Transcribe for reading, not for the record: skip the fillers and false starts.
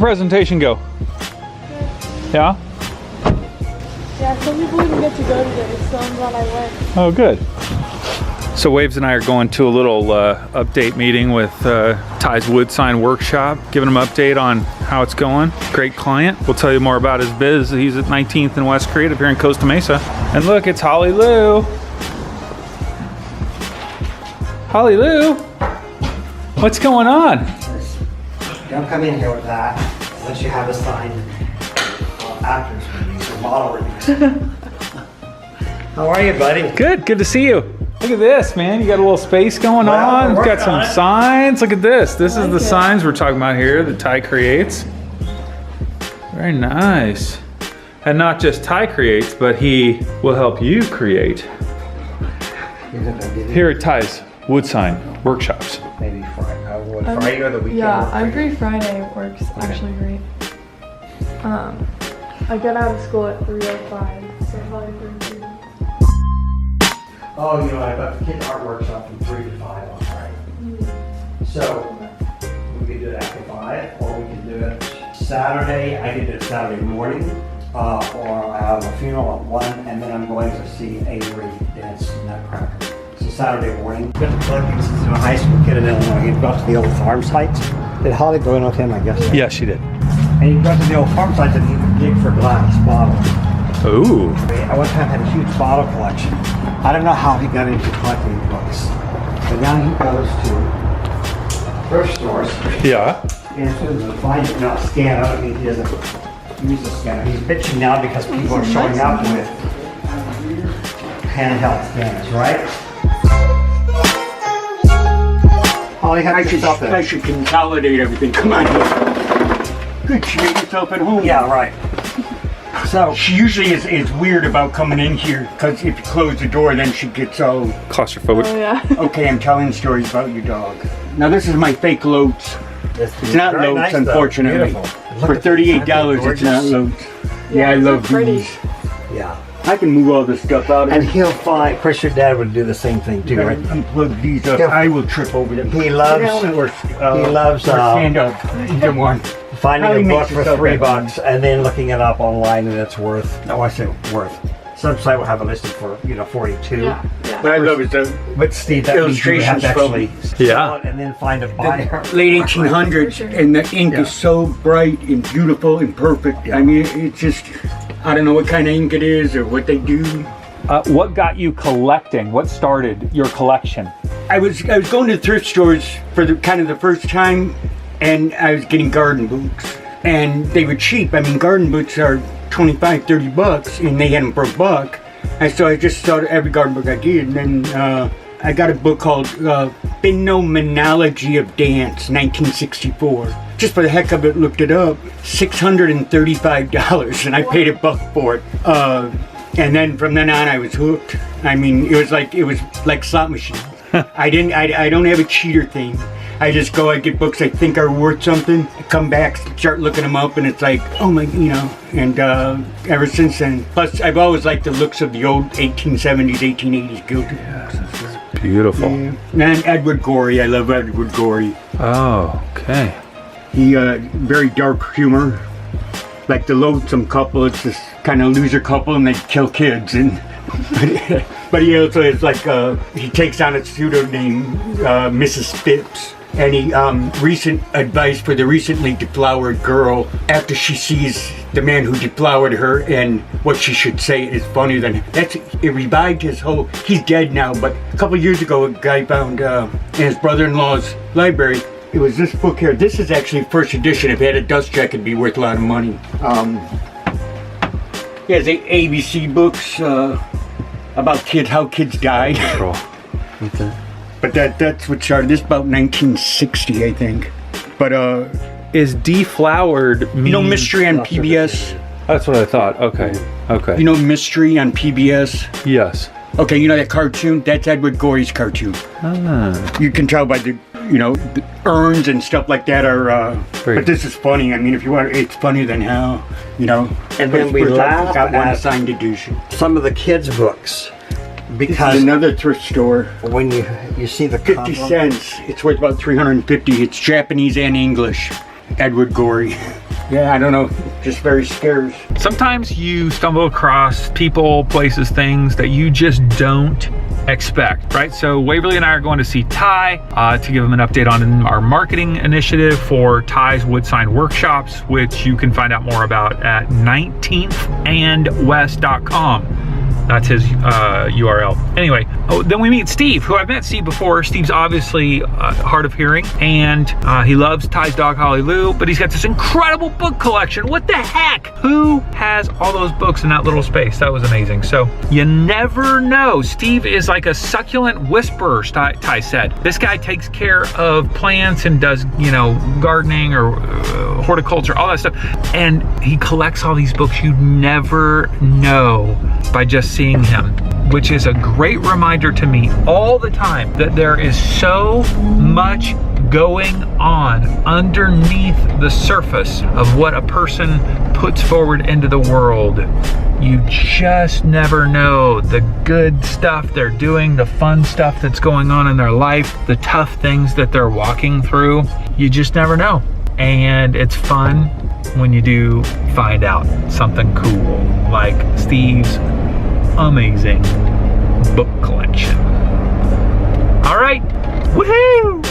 presentation go? Yeah? Yeah, some people didn't get to go today, so I'm glad I went. Oh, good. So Waves and I are going to a little update meeting with Ty's Wood Sign Workshop, giving him an update on how it's going. Great client. We'll tell you more about his biz. He's at 19th and West Creative here in Costa Mesa. And look, it's Holly Lou. Holly Lou, what's going on? Don't come in here with that unless you have a signed actors release or model release. How are you, buddy? Good to see you. Look at this, man. You got a little space going on. We've got some signs. Look at this. This is the signs we're talking about here that Ty creates. Very nice. And not just Ty creates, but he will help you create. Here at Ty's Wood Sign Workshops. Maybe Friday or the weekend? Yeah, I'm free Friday. It works actually great. I get out of school at 3:05, so probably 3:30. Oh, you know, I've got the kids' art workshop from 3 to 5 on Friday. So, we could do it after 5, or we can do it Saturday. I could do it Saturday morning, or I have a funeral at 1, and then I'm going to see Avery dance Nutcracker. So Saturday morning. Got the collecting since a high school kid in Illinois. He'd go to the old farm sites. Did Holly go in with him, I guess? Yeah, she did. And he'd go to the old farm sites and he would dig for glass bottles. Ooh. I one time had a huge bottle collection. I don't know how he got into collecting books, but now he goes to thrift stores. Yeah. And to find it, not scan. I don't mean he doesn't use a scanner. He's bitching now because people are showing up with handheld scanners, right? Holly, I should consolidate everything. Come on. Good, she made herself at home. Yeah, right. So she usually is weird about coming in here because if you close the door, then she gets all Claustrophobic. Oh yeah. okay. I'm telling stories about your dog. Now this is my fake Lotes. It's not very Lotes, nice, unfortunately. For $38, it's not Lotes. Yeah, I love pretty. these. yeah. I can move all this stuff out. And he'll find, of course your dad would do the same thing too, right? Unplug these up. Yeah. I will trip over them. He loves, Or stand up. Either one. finding Holly a book makes for herself $3 and then looking it up online and it's worth, no, I say worth. Some site will have it listed for, 42. Yeah. What I love is the But Steve, that means you have illustrations to actually from sell it and then find a buyer. late 1800s, and the ink is so bright and beautiful and perfect. I mean, it's just, I don't know what kind of ink it is or what they do. What got you collecting? What started your collection? I was going to thrift stores for the first time, and I was getting garden boots, and they were cheap. I mean, garden boots are $25-30, and they had them for $1. And so I just started every garden book I did, and then I got a book called Phenomenology of Dance, 1964. Just for the heck of it, looked it up. $635, and I paid $1 for it. And then from then on, I was hooked. I mean, it was like slot machine. I don't have a cheater thing. I just go, I get books I think are worth something, come back, start looking them up, and it's like, oh my, and ever since then. Plus, I've always liked the looks of the old 1870s, 1880s Gilded books and stuff. Beautiful. Yeah. And Edward Gorey, I love Edward Gorey. Oh, okay. He, very dark humor. Like the Loathsome Couple, it's this kind of loser couple and they kill kids. But he also is like, he takes on a pseudonym, Mrs. Phipps. And he, recent advice for the recently deflowered girl after she sees the man who deflowered her and what she should say is funnier than, it revived his whole, he's dead now, but a couple years ago a guy found in his brother-in-law's library, it was this book here. This is actually first edition. If it had a dust jacket, it'd be worth a lot of money. He has ABC books about how kids died. Okay. But that's what started. This is about 1960, I think. But Is deflowered mean... Mystery on PBS? That's what I thought. Okay. Okay. Mystery on PBS? Yes. Okay, that cartoon? That's Edward Gorey's cartoon. Ah. You can tell by the urns and stuff like that are, but this is funny. I mean, if you want, it's funnier than hell, And then we laugh got one at signed edition. some of the kids' books This because is another thrift store. when you see the 50 cover, cents. It's worth about $350. It's Japanese and English. Edward Gorey. Yeah, I don't know, just very scarce. Sometimes you stumble across people, places, things that you just don't expect, right? So Waverly and I are going to see Ty to give him an update on our marketing initiative for Ty's Wood Sign Workshops, which you can find out more about at 19thandwest.com. That's his URL. Anyway, then we meet Steve, who I've met Steve before. Steve's obviously hard of hearing, and he loves Ty's dog, Holly Lou, but he's got this incredible book collection. What the heck? Who has all those books in that little space? That was amazing. So you never know. Steve is like a succulent whisperer, Ty said. This guy takes care of plants and does, you know, gardening or horticulture, all that stuff. And he collects all these books. You'd never know by just seeing him, which is a great reminder to me all the time that there is so much going on underneath the surface of what a person puts forward into the world. You just never know the good stuff they're doing, the fun stuff that's going on in their life, the tough things that they're walking through. You just never know. And it's fun when you do find out something cool, like Steve's amazing book collection. All right, woohoo!